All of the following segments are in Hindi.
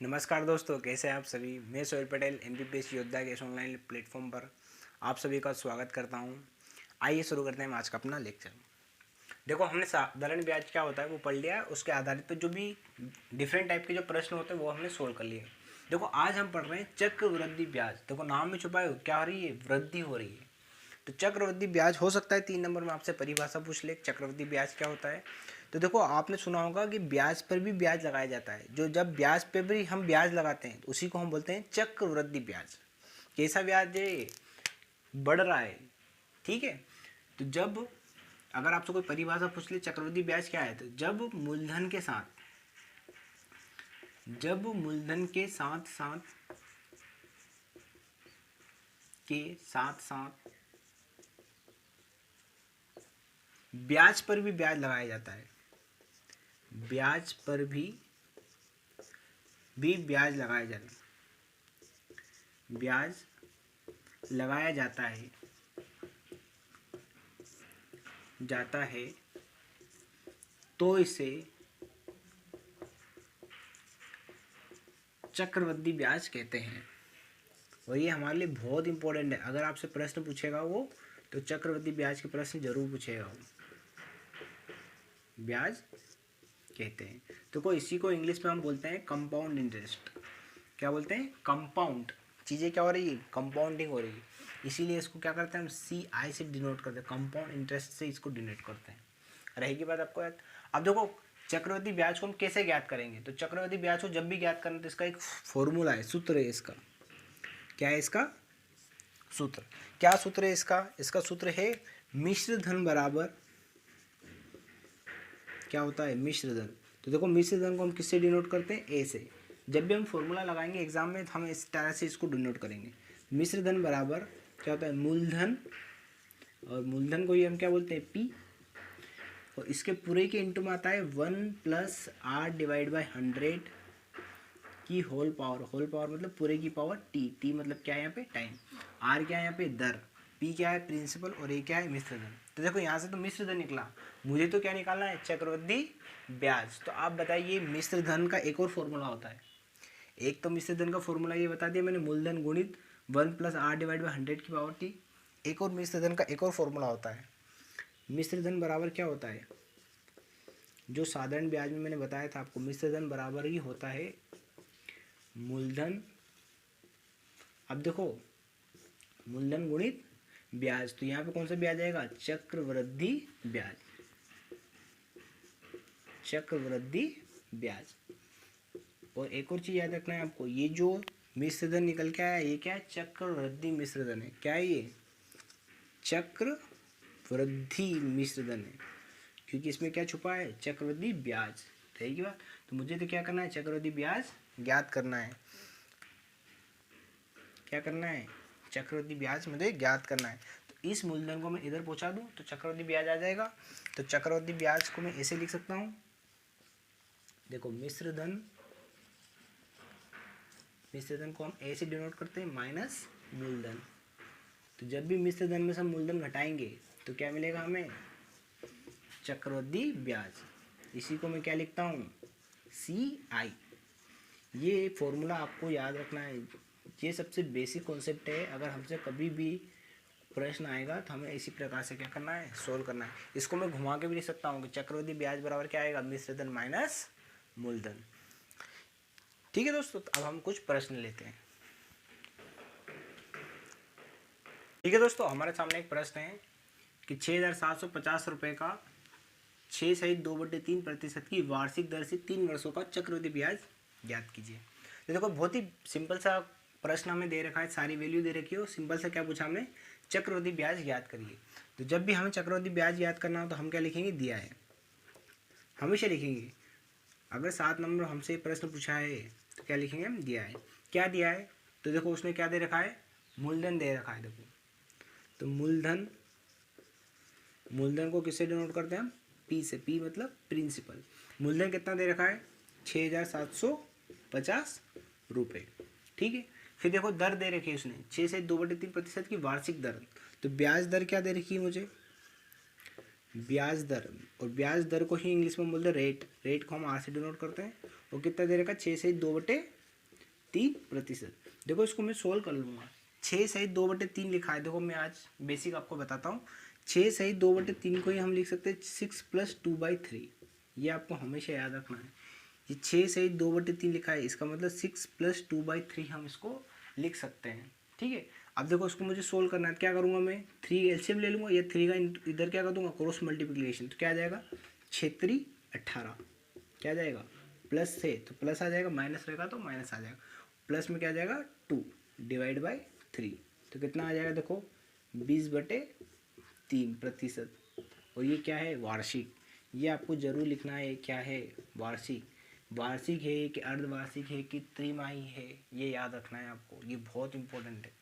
नमस्कार दोस्तों, कैसे हैं आप सभी। मैं सोहेल पटेल एमबीबीएस योद्धा के इस ऑनलाइन प्लेटफॉर्म पर आप सभी का स्वागत करता हूं। आइए शुरू करते हैं आज का अपना लेक्चर। देखो, हमने साधारण ब्याज क्या होता है वो पढ़ लिया है। उसके आधारित पर जो भी डिफरेंट टाइप के जो प्रश्न होते हैं वो हमने सोल्व कर लिए। देखो, आज हम पढ़ रहे हैं चक्रवृद्धि ब्याज। देखो, नाम में छुपा है क्या हो रही है, वृद्धि हो रही है। तो चक्रवृद्धि ब्याज हो सकता है 3 नंबर में आपसे परिभाषा पूछ ले, चक्रवृद्धि ब्याज क्या होता है। तो देखो, आपने सुना होगा कि ब्याज पर भी ब्याज लगाया जाता है। जो जब ब्याज पे भी हम ब्याज लगाते हैं तो उसी को हम बोलते हैं चक्रवृद्धि ब्याज। कैसा ब्याज है, बढ़ रहा है। ठीक है। तो जब अगर आपसे कोई परिभाषा पूछ ले चक्रवृद्धि ब्याज क्या है, तो जब मूलधन के साथ ब्याज पर भी ब्याज लगाया जाता है। ब्याज पर भी ब्याज लगाया जाता है तो इसे चक्रवृद्धि ब्याज कहते हैं। और ये हमारे लिए बहुत इंपॉर्टेंट है। अगर आपसे प्रश्न पूछेगा वो, तो चक्रवृद्धि ब्याज के प्रश्न जरूर पूछेगा वो। ब्याज कहते हैं। तो कोई इसी को इंग्लिश में हम बोलते हैं कंपाउंड इंटरेस्ट। क्या बोलते हैं, कंपाउंड। चीज़ें क्या हो रही है, कंपाउंडिंग हो रही है। इसीलिए इसको क्या करते हैं हम CI से डिनोट करते हैं, कंपाउंड इंटरेस्ट से इसको डिनोट करते हैं। रहेगी बात आपको याद। अब देखो, चक्रवृद्धि ब्याज को हम कैसे ज्ञात करेंगे। तो चक्रवृद्धि ब्याज को जब भी ज्ञात करना तो इसका एक फॉर्मूला है, सूत्र है इसका। क्या है इसका सूत्र, क्या सूत्र है इसका सूत्र है मिश्र धन बराबर, क्या होता है, मिश्र धन। तो देखो, मिश्र धन को हम किससे डिनोट करते हैं, ए से। जब भी हम फॉर्मूला लगाएंगे एग्जाम में तो हम इस तरह से इसको डिनोट करेंगे। मिश्र धन बराबर क्या होता है, मूलधन, और मूलधन को ही हम क्या बोलते हैं, पी। और इसके पूरे के इंटू में आता है 1+r/100 की होल पावर मतलब पूरे की पावर टी मतलब क्या है यहाँ पे, टाइम। आर क्या है यहाँ पे, दर। पी क्या है, प्रिंसिपल। और ए क्या है, मिश्र धन। तो देखो, यहाँ से तो मिश्र धन निकला, मुझे तो क्या निकालना है, चक्रवृद्धि ब्याज। तो आप बताइए, मिश्र धन का एक और फॉर्मूला होता है। एक तो मिश्र धन का फॉर्मूला ये बता दिया मैंने, मूलधन गुणित 1+r/100 की पावर टी। एक और मिश्र धन का एक और फॉर्मूला होता है। मिश्र धन बराबर क्या होता है, जो साधारण ब्याज में मैंने बताया था आपको, मिश्र धन बराबर ही होता है मूलधन। अब देखो, मूलधन गुणित ब्याज, तो यहाँ पे कौन सा ब्याज आएगा, चक्रवृद्धि ब्याज। चक्रवृद्धि ब्याज। और एक और चीज याद रखना है आपको, ये जो मिश्र धन निकल के आया ये क्या है, चक्रवृद्धि मिश्र धन है। क्या है ये, चक्रवृद्धि मिश्र धन है, क्योंकि इसमें क्या छुपा है, चक्रवृद्धि ब्याज। रहेगी बात। तो मुझे तो क्या करना है, चक्रवृद्धि ब्याज ज्ञात करना है। क्या करना है, चक्रवृद्धि ब्याज मुझे ज्ञात करना है। तो इस मूलधन को मैं इधर पहुंचा दूं तो चक्रवृद्धि ब्याज आ जाएगा। तो चक्रवृद्धि ब्याज को मैं ऐसे लिख सकता हूं, देखो, मिश्र धन को हम ए से डिनोट करते हैं माइनस मूलधन। तो जब भी मिश्र धन में से हम मूलधन घटाएंगे तो क्या मिलेगा हमें, चक्रवृद्धि ब्याज। इसी को मैं क्या लिखता हूँ, CI। ये फॉर्मूला आपको याद रखना है। ये सबसे बेसिक कॉन्सेप्ट है। अगर हमसे कभी भी प्रश्न आएगा तो हमें इसी प्रकार से क्या करना है, सोल्व करना है। इसको मैं घुमा के भी लिख सकता हूँ कि चक्रवृद्धि ब्याज बराबर क्या आएगा, मिश्र धन माइनस मूलधन। ठीक है दोस्तों, तो अब हम कुछ प्रश्न लेते हैं। ठीक है दोस्तों, हमारे सामने एक प्रश्न है कि 6,750 रुपये का 6 सहित 2/3% की वार्षिक दर से 3 वर्षों का चक्रवृद्धि ब्याज ज्ञात कीजिए। तो देखो, बहुत ही सिंपल सा प्रश्न हमें दे रखा है, सारी वैल्यू दे रखी हो। सिंपल सा क्या पूछा हमने, चक्रवृद्धि ब्याज ज्ञात करिए। तो जब भी हमें चक्रवृद्धि ब्याज ज्ञात करना हो तो हम क्या लिखेंगे, दिया है, हमेशा लिखेंगे। अगर 7 नंबर हमसे प्रश्न पूछा है तो क्या लिखेंगे हम, दिया है। क्या दिया है, तो देखो उसने क्या दे रखा है, मूलधन दे रखा है। देखो, तो मूलधन को किससे डिनोट करते हैं हम, पी से। पी मतलब प्रिंसिपल। मूलधन कितना दे रखा है, 6,750 रुपये। ठीक है। फिर देखो, दर दे रखी है उसने 6 से 2/3% की वार्षिक दर। तो ब्याज दर क्या दे रखी है मुझे, ब्याज दर। और ब्याज दर को ही इंग्लिश में बोलते हैं रेट। रेट को हम आर से डिनोट करते हैं। और कितना दे रखा है, 6 से 2/3। 3%। देखो इसको मैं सोल्व कर लूँगा। 6 सही 2/3 लिखा है। देखो मैं आज बेसिक आपको बताता हूँ। 6 सही 2/3 को ही हम लिख सकते हैं 6 + 2/3। ये आपको हमेशा याद रखना है। ये 6 सही 2/3 लिखा है, इसका मतलब 6 + 2/3 हम इसको लिख सकते हैं। ठीक है, अब देखो इसको मुझे सोल्व करना है। क्या करूँगा मैं, 3 एलसीएम ले लूँगा या 3 का इधर क्या कर दूँगा, क्रॉस मल्टीप्लिकेशन। तो क्या आ जाएगा, 6×3 = 18। क्या आ जाएगा, प्लस से तो प्लस आ जाएगा, माइनस रहेगा तो माइनस आ जाएगा। प्लस में क्या आ जाएगा 2 / 3, तो कितना आ जाएगा देखो 20/3%। और ये क्या है, वार्षिक। ये आपको जरूर लिखना है, क्या है, वार्षिक। वार्षिक है कि अर्धवार्षिक है कि त्रिमाही है, ये याद रखना है आपको, ये बहुत इंपॉर्टेंट है।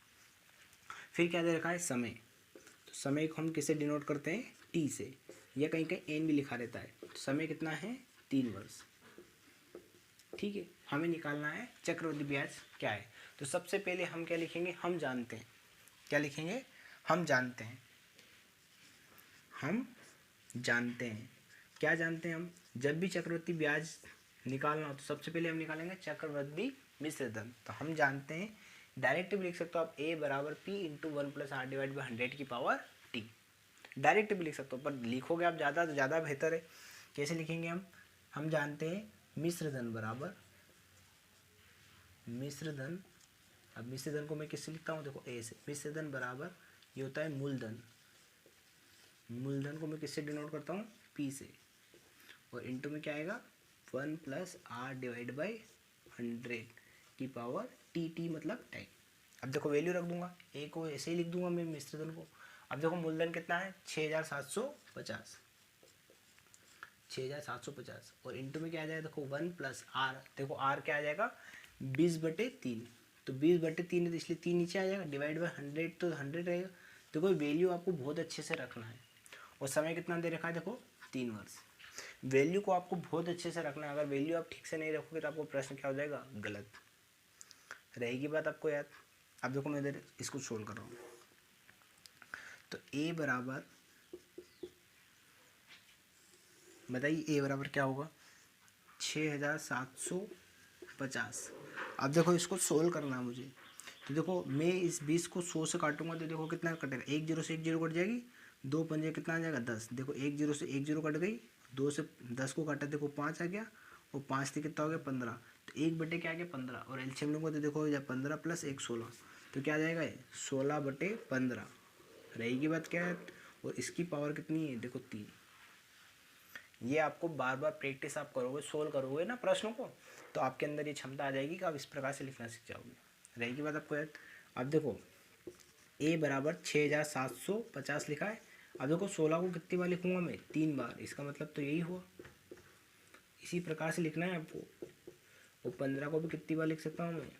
फिर क्या दे रखा है, समय। तो समय को हम किससे डिनोट करते हैं, टी से, या कहीं कहीं एन भी लिखा रहता है। तो समय कितना है, 3 वर्ष। ठीक है, हमें निकालना है चक्रवृद्धि ब्याज क्या है। तो सबसे पहले हम क्या लिखेंगे, हम जानते हैं। क्या लिखेंगे, हम जानते हैं। हम जानते हैं, क्या जानते हैं हम, जब भी चक्रवृद्धि ब्याज निकालना हो तो सबसे पहले हम निकालेंगे चक्रवृद्धि मिश्र धन। तो हम जानते हैं, डायरेक्ट भी लिख सकते हो आप, A = P × 1 + R/100⁻t। डायरेक्ट भी लिख सकते हो, पर लिखोगे आप ज़्यादा तो ज़्यादा बेहतर है। कैसे लिखेंगे हम जानते हैं मिश्र धन बराबर मिश्र धन। अब मिश्र धन को मैं किससे लिखता हूँ, देखो A से। मिश्र धन बराबर ये होता है मूलधन। मूलधन को मैं किससे डिनोट करता हूँ, P से। और इंटू में क्या आएगा, 1 + R/100⁻t मतलब टाइम। अब देखो वैल्यू रख दूंगा, ए को ऐसे ही लिख दूंगा मैं मिश्र धन को। अब देखो मूलधन कितना है, 6750। 6750 और इंटू में क्या आ जाएगा, देखो 1 + R। देखो R क्या आ जाएगा, 20/3। तो 20/3 है तो इसलिए 3 नीचे आ जाएगा, /100 तो 100 रहेगा। देखो वैल्यू आपको बहुत अच्छे से रखना है। और समय कितना दे रखा है, देखो 3 वर्ष। वैल्यू को आपको बहुत अच्छे से रखना है। अगर वैल्यू आप ठीक से नहीं रखोगे तो आपको प्रश्न क्या हो जाएगा, गलत रहेगी बात आपको याद। अब देखो मैं इधर इसको सोल्व कर रहा हूँ। तो A बराबर, बताइए A बराबर क्या होगा, 6750। अब देखो इसको सोल्व करना है मुझे। तो देखो मैं इस 20 को 100 से काटूंगा तो देखो कितना कटेगा, 1 0 से 1 0 कट जाएगी, 2 पंजे कितना आ जाएगा, 10। देखो 1 0 से 1 0 कट गई, 2 से 10 को काटा, देखो 5 आ गया, और 5 से कितना हो गया, 15। तो 1/, क्या आ गया, 15। और एलसीएम लूँगा तो देखो 15 + 1 16। तो क्या आ जाएगा, 16/15 रहेगी बात क्या है। और इसकी पावर कितनी है, देखो 3। ये आपको बार बार प्रैक्टिस आप करोगे, सोल्व करोगे ना प्रश्नों को, तो आपके अंदर ये क्षमता आ जाएगी कि आप इस प्रकार से लिखना सीख जाओगे। रहेगी बात आपको याद। अब देखो A बराबर 6750 लिखा है। अब देखो 16 को कितनी बार लिखूंगा मैं, 3 बार। इसका मतलब तो यही हुआ, इसी प्रकार से लिखना है आपको। और 15 को भी कितनी बार लिख सकता हूँ मैं,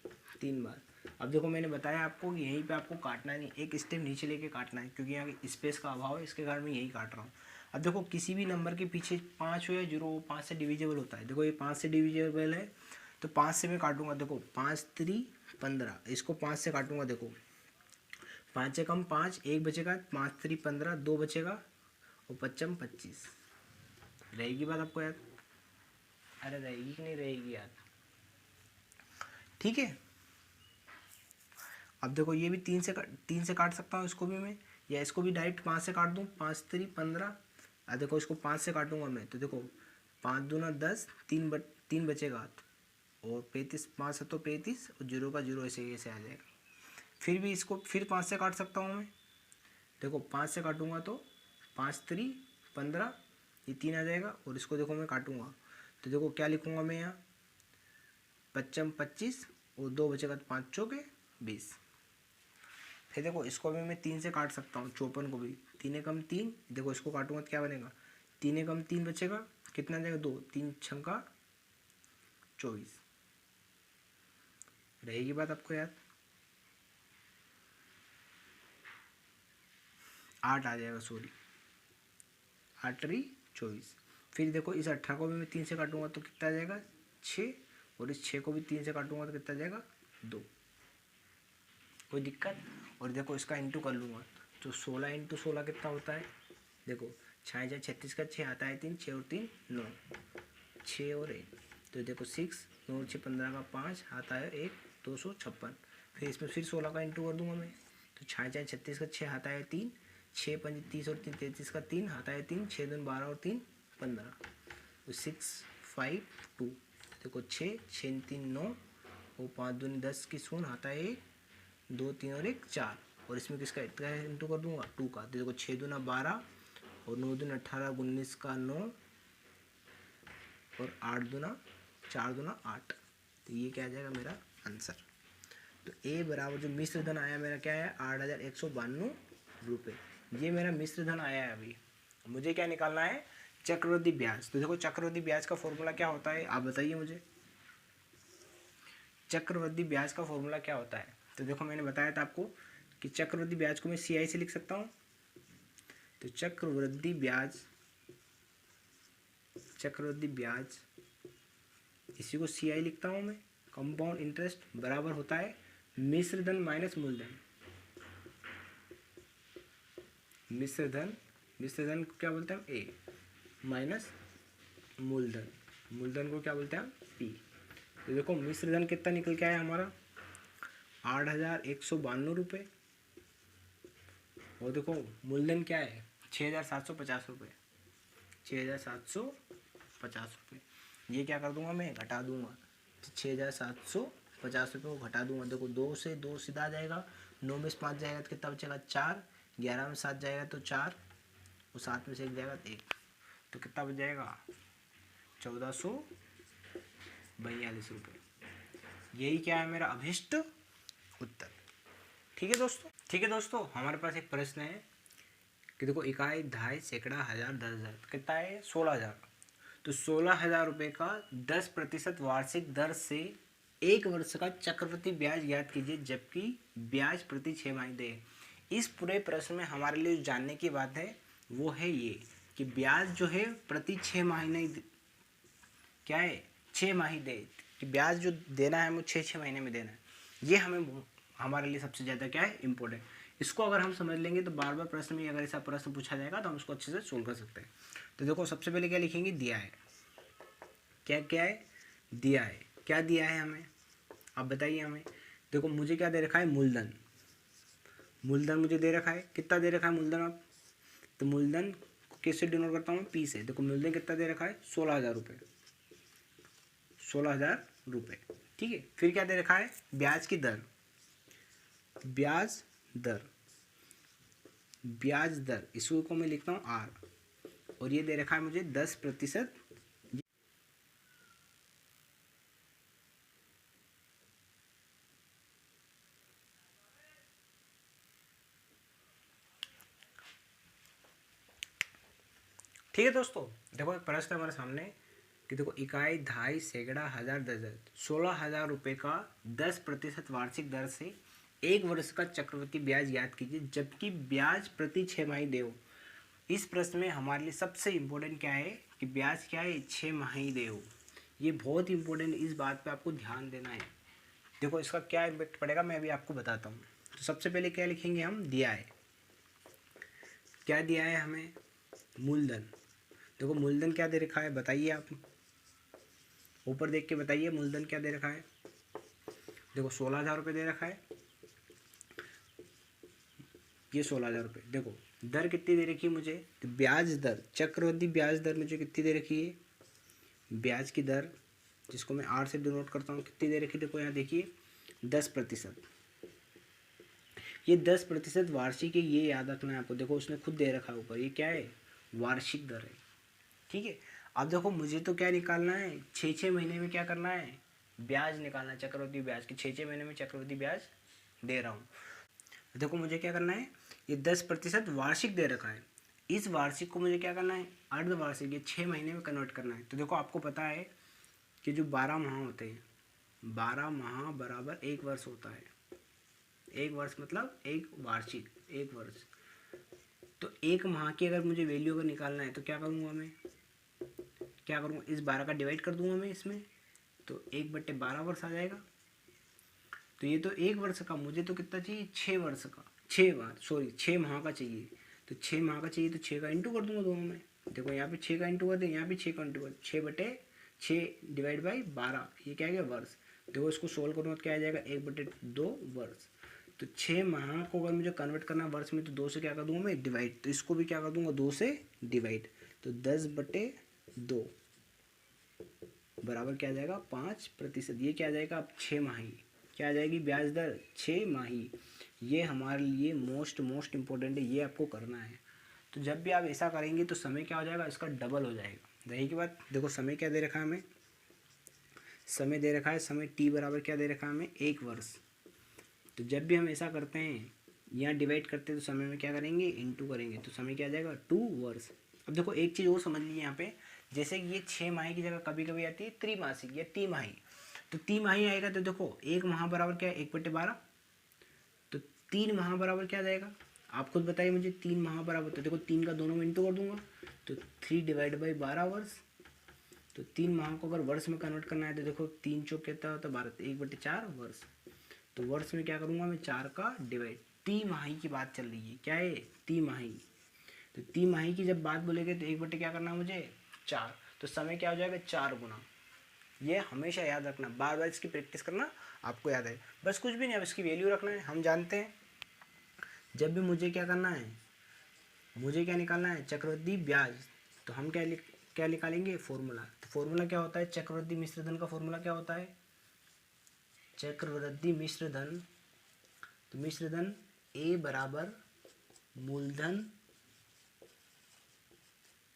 3 बार। अब देखो मैंने बताया आपको कि यहीं पे आपको काटना नहीं, एक स्टेप नीचे लेके काटना है, क्योंकि यहाँ स्पेस का अभाव है, इसके कारण मैं यही काट रहा हूँ। अब देखो किसी भी नंबर के पीछे 5 हो या 0 हो, 5 से डिविजिबल होता है। देखो ये 5 से डिविजिबल है, तो 5 से मैं काटूंगा, देखो 5 3 15। इसको 5 से काटूंगा, देखो 5 से कम 5, 1 बचेगा, 5 3 15, 2 बचेगा, और 5 25। रहेगी बात आपको याद, अरे रहेगी कि नहीं रहेगी याद, ठीक है। अब देखो ये भी 3 से काट सकता हूँ इसको भी मैं, या इसको भी डायरेक्ट 5 से काट दूँ, 5 3 15। अब देखो इसको 5 से काटूंगा मैं, तो देखो 5 दूना 10, 3 बचेगा, और 35, 5 7 35, और 0 का 0 ऐसे ऐसे आ जाएगा। फिर भी इसको फिर 5 से काट सकता हूँ मैं, देखो 5 से काटूंगा तो 5 3 15, ये 3 आ जाएगा। और इसको देखो मैं काटूंगा तो देखो क्या लिखूंगा मैं यहाँ, 5 25, और 2 बचेगा, तो 5 चौके 20। फिर देखो इसको भी मैं 3 से काट सकता हूँ, 54 को भी, 3 कम 3। देखो इसको काटूंगा तो क्या बनेगा, 3 कम 3 बचेगा, कितना जाएगा, 2, 3 छक्का 24। रहेगी बात आपको याद, 8 आ जाएगा, सॉरी 8 3 24। फिर देखो इस 18 को भी मैं 3 से काटूंगा तो कितना आ जाएगा, 6। और इस 6 को भी 3 से काटूंगा तो कितना आ जाएगा, 2। कोई दिक्कत। और देखो इसका इंटू कर लूँगा तो 16 × 16 कितना होता है, देखो 6 36 का 6 आता है 3, 6 और 3 9, 6 और 1, तो देखो 6 9 6 15 का 5 आता है 1 256। फिर इसमें फिर 16 का इंटू कर दूंगा मैं, तो 6 4 36 का 6 आता है 3, 6 5 30 और 3 33 का 3 आता है 3, 6 2 12 और 3 15, तो 6 5 2। देखो 6 6 3 9 और 5 2 10 की शून्य आता है 1 2 3 और 1 4, और इसमें किसका इंटू कर दूंगा 2 का, तो देखो 6 दूना 12 और 9 दूना 18 19 का 9 और 8 दूना 4 दूना 8, तो ये क्या आ जाएगा मेरा आंसर। तो ए बराबर जो मिश्र धन आया मेरा क्या है 8,192 रुपये, ये मेरा मिश्र धन आया है। अभी मुझे क्या निकालना है चक्रवृद्धि ब्याज। तो देखो चक्रवृद्धि ब्याज का फॉर्मूला क्या होता है आप बताइए मुझे, चक्रवृद्धि ब्याज का फॉर्मूला क्या होता है। तो देखो मैंने बताया था आपको कि चक्रवृद्धि ब्याज को मैं CI से लिख सकता हूँ। तो चक्रवृद्धि ब्याज इसी को CI लिखता हूँ मैं, कंपाउंड इंटरेस्ट बराबर होता है मिश्र धन माइनस मूलधन। मिश्र धन को क्या बोलते हैं A माइनस मूलधन को क्या बोलते हैं P। तो देखो मिश्र धन कितना निकल के आया हमारा 8,192 रुपये, और देखो मूलधन क्या है 6,750 रुपये, 6,750 रुपये। ये क्या कर दूंगा मैं घटा दूंगा, 6,750 रुपये को घटा दूंगा। देखो 2 से 2 सीधा आ जाएगा, 9 में से 5 जाएगा तो कितना बचेगा 4, 11 में 7 जाएगा तो 4, और 7 में से 1 जाएगा तो 1, तो कितना बच जाएगा 1,442 रुपये। यही क्या है मेरा अभिष्ट उत्तर। ठीक है दोस्तों हमारे पास एक प्रश्न है कि देखो इकाई दहाई सैकड़ा हज़ार 10,000 कितना है 16,000। तो 16,000 रुपये का 10% वार्षिक दर से 1 वर्ष का चक्रवृद्धि ब्याज ज्ञात कीजिए जबकि ब्याज प्रति 6 माही दे। इस पूरे प्रश्न में हमारे लिए जो जानने की बात है वो है ये कि ब्याज जो है प्रति 6 महीने क्या है 6 माही दे, कि ब्याज जो देना है वो 6 महीने में देना है। ये हमारे लिए सबसे ज़्यादा क्या है इम्पोर्टेंट। इसको अगर हम समझ लेंगे तो बार बार प्रश्न में अगर ऐसा प्रश्न पूछा जाएगा तो हम उसको अच्छे से सोल्व कर सकते हैं। तो देखो सबसे पहले क्या लिखेंगे दिया है, क्या क्या है दिया है, क्या दिया है हमें आप बताइए हमें। देखो मुझे क्या दे रखा है मूलधन मुझे दे रखा है, कितना दे रखा है मूलधन आप, तो मूलधन को किससे डिनोट करता हूँ P से। देखो मूलधन कितना दे रखा है 16,000 रुपये, 16,000 रुपये। ठीक है, फिर क्या दे रखा है ब्याज की दर, ब्याज दर इसको मैं लिखता हूँ R, और ये दे रखा है मुझे 10%। ठीक है दोस्तों, देखो एक प्रश्न हमारे सामने कि देखो इकाई दहाई सैकड़ा हज़ार 10,000 16,000 रुपये का 10% वार्षिक दर से 1 वर्ष का चक्रवृद्धि ब्याज ज्ञात कीजिए जबकि ब्याज प्रति 6 माही दे हो। इस प्रश्न में हमारे लिए सबसे इम्पोर्टेंट क्या है कि ब्याज क्या है 6 माही दे हो। ये बहुत इंपॉर्टेंट, इस बात पे आपको ध्यान देना है। देखो इसका क्या इम्पैक्ट पड़ेगा मैं अभी आपको बताता हूँ। तो सबसे पहले क्या लिखेंगे हम दिया है, क्या दिया है हमें मूलधन। देखो मूलधन क्या दे रखा है बताइए आप, ऊपर देख के बताइए मूलधन क्या दे रखा है। देखो 16,000 रुपये दे रखा है, ये 16,000 रुपये। देखो दर कितनी दे रखी है मुझे, तो ब्याज दर चक्रवृद्धि ब्याज दर मुझे कितनी दे रखी है, ब्याज की दर जिसको मैं R से डिनोट करता हूँ कितनी दे रखी है। देखो यहाँ देखिए 10%, ये 10% वार्षिक है, ये याद रखना है आपको। देखो उसने खुद दे रखा है ऊपर, ये क्या है वार्षिक दर है। ठीक है, अब देखो मुझे तो क्या निकालना है 6 महीने में क्या करना है ब्याज निकालना है, चक्रवृद्धि ब्याज की 6 महीने में चक्रवृद्धि ब्याज दे रहा हूँ। देखो मुझे क्या करना है, ये 10% वार्षिक दे रखा है, इस वार्षिक को मुझे क्या करना है अर्धवार्षिक, ये 6 महीने में कन्वर्ट करना है। तो देखो आपको पता है कि जो 12 माह होते हैं 12 माह बराबर 1 वर्ष होता है, 1 वर्ष मतलब एक वार्षिक 1 वर्ष। तो 1 माह की अगर मुझे वैल्यू अगर निकालना है तो क्या करूँगा मैं, क्या करूँगा इस 12 का डिवाइड कर दूंगा मैं इसमें, तो 1/12 वर्ष आ जाएगा। तो ये तो 1 वर्ष का, मुझे तो कितना चाहिए 6 वर्ष का, 6 माह का चाहिए। तो 6 माह का चाहिए तो 6 का इंटू कर दूंगा दोनों में। देखो यहाँ पे 6 का इंटू कर दे, यहाँ भी 6 का इंटू कर, 6/6 6/12, ये क्या आ गया वर्ष। देखो इसको सोल्व करूँगा तो क्या आ जाएगा 1/2 वर्ष। तो 6 माह को अगर मुझे कन्वर्ट करना है वर्ष में तो 2 से क्या कर दूंगा मैं डिवाइड, तो इसको भी क्या कर दूंगा 2 से डिवाइड, तो 10/2 बराबर क्या आ जाएगा 5%। ये क्या आ जाएगा अब 6 माही, क्या आ जाएगी ब्याज दर 6 माही। ये हमारे लिए मोस्ट इम्पोर्टेंट है, ये आपको करना है। तो जब भी आप ऐसा करेंगे तो समय क्या हो जाएगा इसका डबल हो जाएगा। रही की बात, देखो समय क्या दे रखा है हमें, समय दे रखा है, समय t बराबर क्या दे रखा है हमें 1 वर्ष। तो जब भी हम ऐसा करते हैं यहाँ डिवाइड करते हैं तो समय में क्या करेंगे इनटू करेंगे, तो समय क्या आ जाएगा 2 वर्ष। अब देखो एक चीज़ और समझ लीजिए यहाँ पे, जैसे कि ये 6 माही की जगह कभी कभी आती है त्रिमासिक या तिमाही, तो तिमाही आएगा तो देखो 1 माह बराबर क्या है 1/12, तो 3 माह बराबर क्या आ जाएगा आप खुद बताइए मुझे। 3 माह बराबर, तो देखो 3 का दोनों में इंटू कर दूंगा, तो 3/12 वर्ष। तो 3 माह को अगर वर्ष में कन्वर्ट करना है तो देखो 3 चौक कितना होता है 12, 1/4 वर्ष। तो वर्ष में क्या करूँगा मैं 4 का डिवाइड। तिमाही की बात चल रही है, क्या है तिमाही। तो तिमाही की जब बात बोलेंगे तो 1 क्या करना है मुझे 4, तो समय क्या हो जाएगा 4 गुना। ये हमेशा याद रखना, बार बार इसकी प्रैक्टिस करना, आपको याद है बस, कुछ भी नहीं, अब इसकी वैल्यू रखना है। हम जानते हैं जब भी मुझे क्या करना है, मुझे क्या निकालना है चक्रवृद्धि ब्याज, तो हम क्या निकालेंगे फॉर्मूला। तो फॉर्मूला क्या होता है चक्रवृद्धि मिश्र धन का फॉर्मूला क्या होता है चक्रवृद्धि मिश्र धन, तो मिश्र धन A बराबर मूलधन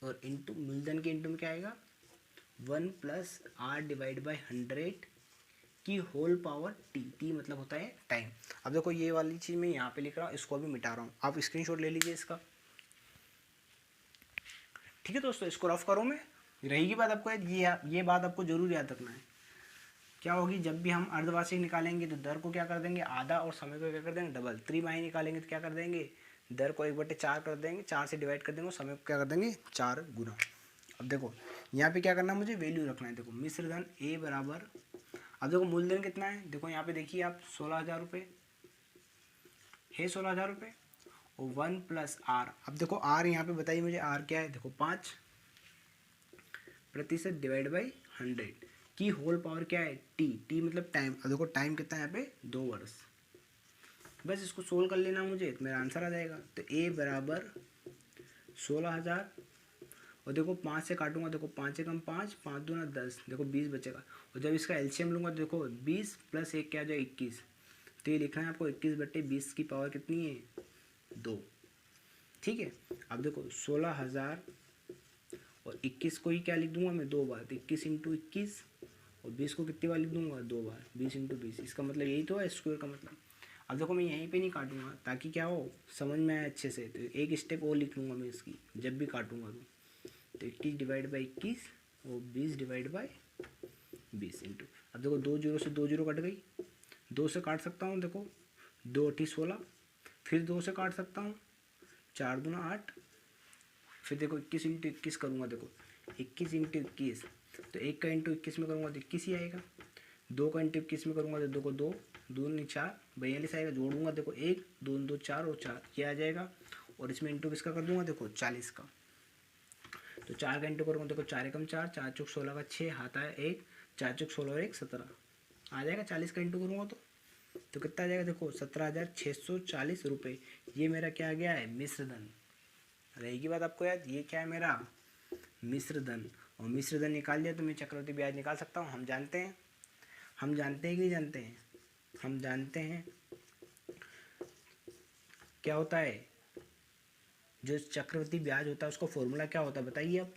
और इंटू मूलधन के इंटू में क्या आएगा 1 + R/100 की होल पावर t मतलब होता है टाइम। अब देखो ये वाली चीज़ मैं यहाँ पे लिख रहा हूँ, इसको अभी मिटा रहा हूँ, आप स्क्रीनशॉट ले लीजिए इसका। ठीक है दोस्तों, इसको रफ करो मैं, रहेगी बात आपको ये बात आपको जरूर याद रखना है। क्या होगी जब भी हम अर्धवार्षिक निकालेंगे तो दर को क्या कर देंगे आधा और समय को क्या कर देंगे डबल। त्रिमाही निकालेंगे तो क्या कर देंगे दर को 1/4 कर देंगे, 4 से डिवाइड कर देंगे और समय को क्या कर देंगे 4 गुना। अब देखो यहाँ पे क्या करना है मुझे वैल्यू रखना है। देखो मिश्र धन A बराबर, अब देखो मूलधन कितना है, देखो यहाँ पे देखिए आप 16,000 रुपये है, 16,000 रुपये और 1 + R। अब देखो R यहाँ पे बताइए मुझे R क्या है, देखो 5% डिवाइड बाई 100 की होल पावर क्या है t मतलब टाइम। अब देखो टाइम कितना है यहाँ पे 2 वर्ष। बस इसको सोल्व कर लेना मुझे तो मेरा आंसर आ जाएगा। तो A बराबर 16,000 और देखो 5 से काटूंगा, देखो 5 से कम 5, 5 दूना 10, देखो 20 बचेगा। और जब इसका एलसीएम लूँगा तो देखो 20 + 1 क्या आ जाए 21। तो ये लिखना है आपको 21/20 की पावर कितनी है 2। ठीक है, अब देखो 16,000 और 21 को ही क्या लिख दूंगा मैं 2 बार, तो 21 × 21 और 20 को कितनी बार लिख दूंगा 2 बार, 20 × 20। इसका मतलब यही तो है स्क्वायर का मतलब। अब देखो मैं यहीं पे नहीं काटूंगा ताकि क्या हो समझ में आए अच्छे से, तो एक स्टेप और लिख लूँगा मैं इसकी जब भी काटूंगा तो 21/21 और 20/20 इंटू। अब देखो 2 जीरो से 2 जीरो कट गई, 2 से काट सकता हूँ, देखो 2 × 8 16, फिर 2 से काट सकता हूँ 4 दूना 8, फिर देखो 21 × 21 करूँगा, देखो 21 × 21, तो 1 का इंटू 21 में करूँगा तो 21 ही आएगा। 2 का इंटू 21 में करूँगा तो 2 को 2, 2 नहीं 4, 42 आएगा। जोड़ूंगा देखो 1 2 2 4 और 4 ये आ जाएगा। और इसमें इंटू किसका कर दूंगा देखो 40 का, तो 4 का इंटू करूँगा देखो 4 एकम 4, 4 चौक 16 का 6, हाथ आया 1, 4 चौक 16 और 1 17 आ जाएगा। 40 का इंटू करूँगा तो कितना आ जाएगा देखो 17,640 रुपये। ये मेरा क्या आ गया है मिश्र धन। रहेगी बात आपको याद, ये क्या है मेरा मिश्र धन। और मिश्र धन निकाल लिया तो मैं चक्रवृद्धि ब्याज निकाल सकता हूँ। हम जानते हैं कि नहीं जानते हैं, हम जानते हैं क्या होता है जो चक्रवृद्धि ब्याज होता है उसका फॉर्मूला क्या होता है बताइए अब।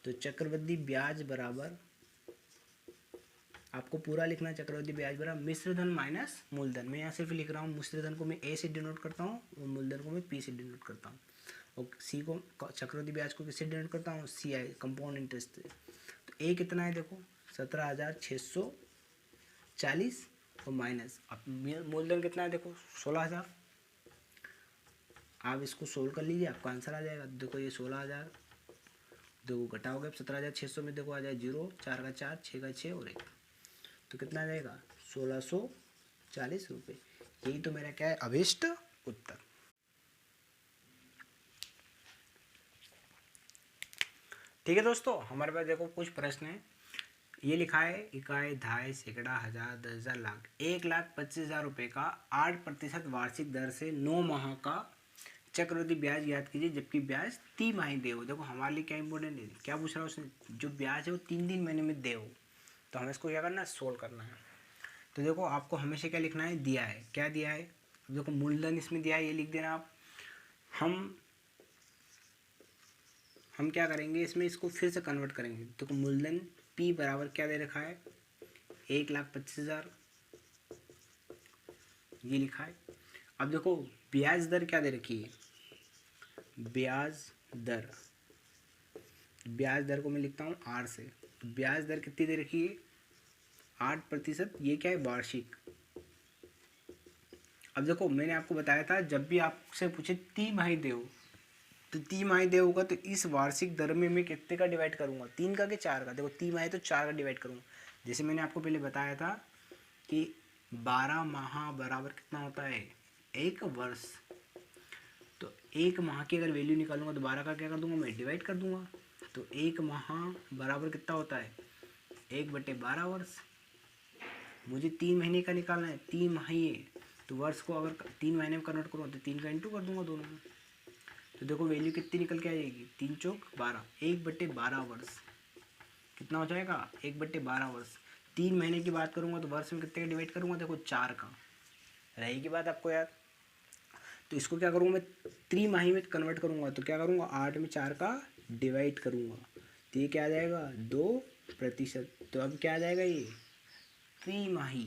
तो चक्रवृद्धि ब्याज बराबर, आपको पूरा लिखना है चक्रवृद्धि ब्याज बराबर मिश्र धन माइनस मूलधन। मैं यहाँ सिर्फ लिख रहा हूँ मिश्र धन को मैं A से डिनोट करता हूँ और मूलधन को मैं P से डिनोट करता हूँ, और C को चक्रवृद्धि ब्याज को किससे डिनोट करता हूँ CI कंपाउंड इंटरेस्ट से। तो A कितना है देखो 17,640 और माइनस अब मूलधन कितना है देखो 16,000। आप इसको सोल्व कर लीजिए आपका आंसर आ जाएगा। देखो ये 16,000 देखो घटाओगे 17,600 में देखो आ जाए 0, 4 का 4, 6 का 6 और 1, तो कितना आ जाएगा 1,640 रुपये। यही तो मेरा क्या है अभीष्ट उत्तर। ठीक है दोस्तों, हमारे पास देखो कुछ प्रश्न हैं ये लिखा है इकाई, दहाई, सैकड़ा, हजार, 10,000, लाख। 1,25,000 रुपये का 8% वार्षिक दर से 9 माह का चक्रवृद्धि ब्याज याद कीजिए, जबकि ब्याज तिमाही दे हो। देखो हमारे लिए क्या इंपॉर्टेंट है, क्या पूछ रहा है उसने, जो ब्याज है वो 3 महीने में दे हो। तो हमें इसको क्या करना है, सोल्व करना है। तो देखो आपको हमेशा क्या लिखना है, दिया है, क्या दिया है, देखो मूलधन इसमें दिया है, ये लिख देना आप। हम क्या करेंगे इसमें, इसको फिर से कन्वर्ट करेंगे। देखो मूलधन P बराबर क्या दे रखा है, 1,25,000, ये लिखा है। अब देखो ब्याज दर क्या दे रखी है, ब्याज दर को मैं लिखता हूँ R से। तो ब्याज दर कितनी दे रखी है, 8%। ये क्या है, वार्षिक। अब देखो मैंने आपको बताया था, जब भी आपसे पूछे तिमाही दे हो, तो तिमाही दे होगा तो इस वार्षिक दर में मैं कितने का डिवाइड करूँगा, 3 का कि 4 का। देखो तिमाही तो 4 का डिवाइड करूँगा। जैसे मैंने आपको पहले बताया था कि 12 माह बराबर कितना होता है, 1 वर्ष। तो 1 माह की अगर वैल्यू निकालूंगा तो 12 का क्या कर दूंगा, मैं डिवाइड कर दूंगा। तो 1 माह बराबर कितना होता है, 1/12 वर्ष। मुझे 3 महीने का निकालना है, 3 महीने। तो वर्ष को अगर 3 महीने में कन्वर्ट करूँगा तो 3 का इंटू कर दूंगा दोनों में। तो देखो वैल्यू कितनी निकल के आ जाएगी, 3 चौक 12, 1/12 वर्ष। कितना हो जाएगा, 1/12 वर्ष। 3 महीने की बात करूँगा तो वर्ष में कितने का डिवाइड करूँगा, देखो 4 का। रहेगी बात आपको याद। तो इसको क्या करूँगा मैं, त्रिमाही में कन्वर्ट करूँगा। तो क्या करूँगा, 8 में 4 का डिवाइड करूँगा। तो ये क्या आ जाएगा, 2%। तो अब क्या आ जाएगा, ये त्रिमाही।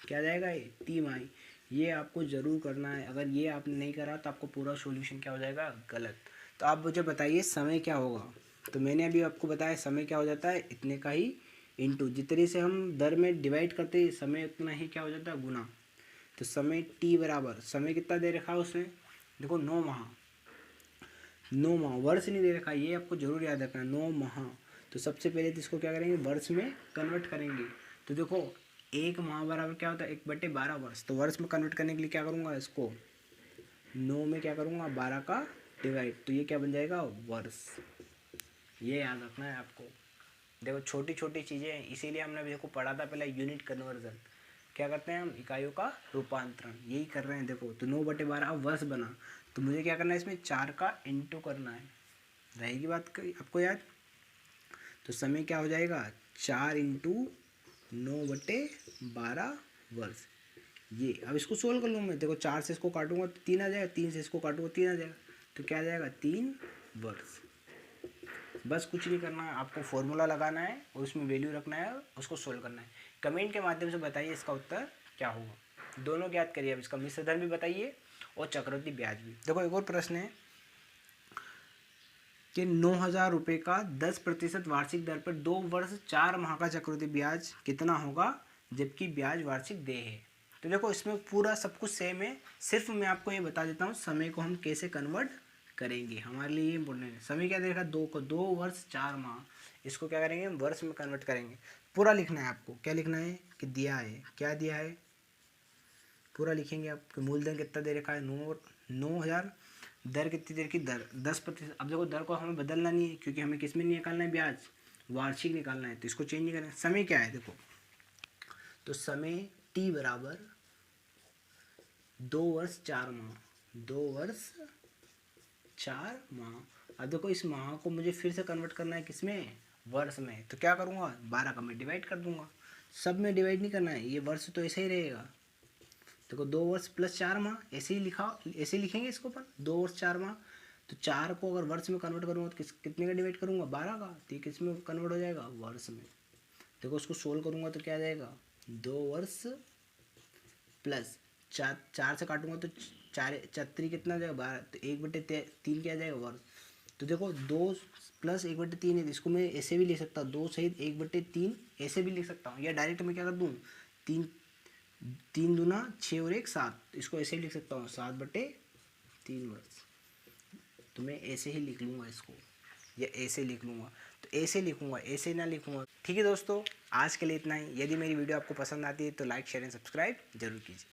क्या आ जाएगा, ये तिमाही। ये आपको ज़रूर करना है। अगर ये आपने नहीं करा तो आपको पूरा सॉल्यूशन क्या हो जाएगा, गलत। तो आप मुझे बताइए समय क्या होगा। तो मैंने अभी आपको बताया समय क्या हो जाता है, इतने का ही इंटू, जितने से हम दर में डिवाइड करते हैं समय उतना ही क्या हो जाता है, गुना। तो समय T बराबर, समय कितना दे रखा है उसने, देखो 9 माह। 9 माह, वर्ष नहीं दे रखा, ये आपको जरूर याद रखना, 9 माह। तो सबसे पहले तो इसको क्या करेंगे, वर्ष में कन्वर्ट करेंगे। तो देखो 1 माह बराबर क्या होता है, 1/12 वर्ष। तो वर्ष में कन्वर्ट करने के लिए क्या करूँगा, इसको 9 में क्या करूँगा, 12 का डिवाइड। तो ये क्या बन जाएगा, वर्ष। ये याद रखना है आपको। देखो छोटी छोटी चीज़ें हैं, इसीलिए हमने अभी देखो पढ़ा था पहले यूनिट कन्वर्जन। क्या करते हैं हम, इकाइयों का रूपांतरण, यही कर रहे हैं। देखो तो 9/12 अब वर्ष बना, तो मुझे क्या करना है, इसमें 4 का इंटू करना है। रहेगी बात आपको याद। तो समय क्या हो जाएगा, 4 इंटू 9/12 वर्ष। ये अब इसको सोल्व कर लूँ मैं। देखो 4 से इसको काटूंगा तो 3 आ जाएगा, 3 से इसको काटूंगा 3 आ जाएगा। तो क्या आ जाएगा, 3 वर्ष। बस कुछ नहीं करना है, आपको फॉर्मूला लगाना है और उसमें वैल्यू रखना है और उसको सोल्व करना है। कमेंट के माध्यम से बताइए इसका उत्तर क्या होगा। दोनों ज्ञात करिए। अब इसका मिश्र धन भी बताइए और चक्रवृद्धि ब्याज भी। देखो एक और प्रश्न है कि 9,000 रुपये का 10% वार्षिक दर पर 2 वर्ष 4 माह का चक्रवृद्धि ब्याज कितना होगा, जबकि ब्याज वार्षिक देय है। तो देखो इसमें पूरा सब कुछ सेम है, सिर्फ मैं आपको ये बता देता हूँ समय को हम कैसे कन्वर्ट करेंगे। हमारे लिए ये इम्पोर्टेंट है। समय क्या देखा, 2 को 2 वर्ष 4 माह, इसको क्या करेंगे, वर्ष में कन्वर्ट करेंगे। पूरा लिखना है आपको। क्या लिखना है कि दिया है, क्या दिया है, पूरा लिखेंगे आप। मूलधन कितना दे रखा है, 9,000। दर कितनी देर की, दर 10%। अब देखो दर को हमें बदलना नहीं है, क्योंकि हमें किस में निकालना है, ब्याज वार्षिक निकालना है। तो इसको चेंज नहीं करना है। समय क्या है, देखो तो समय T बराबर 2 वर्ष 4 माह, 2 वर्ष 4 माह। अब देखो इस माह को मुझे फिर से कन्वर्ट करना है किसमें, वर्ष में। तो क्या करूँगा, 12 का मैं डिवाइड कर दूंगा। सब में डिवाइड नहीं करना है, ये वर्ष तो ऐसे ही रहेगा। देखो 2 वर्ष प्लस 4 माह, ऐसे ही लिखा, ऐसे ही लिखेंगे इसको अपन, 2 वर्ष 4 माह। तो 4 को अगर वर्ष में कन्वर्ट करूँगा तो कितने का डिवाइड करूँगा, 12 का। तो ये किस में कन्वर्ट हो जाएगा, वर्ष में। देखो उसको सोल्व करूँगा तो क्या आ जाएगा, 2 वर्ष प्लस 4 से काटूंगा तो 4 4 कितना आ जाएगा, 12। तो 1/3 क्या आ जाएगा, वर्ष। तो देखो 2 प्लस 1/3 है, इसको मैं ऐसे भी लिख सकता हूँ, 2 सहित 1/3 ऐसे भी लिख सकता हूँ। या डायरेक्ट मैं क्या कर दूँ, 3 दूना 6 और 1 7, इसको ऐसे ही लिख सकता हूँ, 7/3 वर्ष। तो मैं ऐसे ही लिख लूँगा इसको, या ऐसे लिख लूँगा। तो ऐसे लिखूँगा, ऐसे ना लिखूँगा। ठीक है दोस्तों, आज के लिए इतना ही। यदि मेरी वीडियो आपको पसंद आती है तो लाइक शेयर एंड सब्सक्राइब जरूर कीजिए।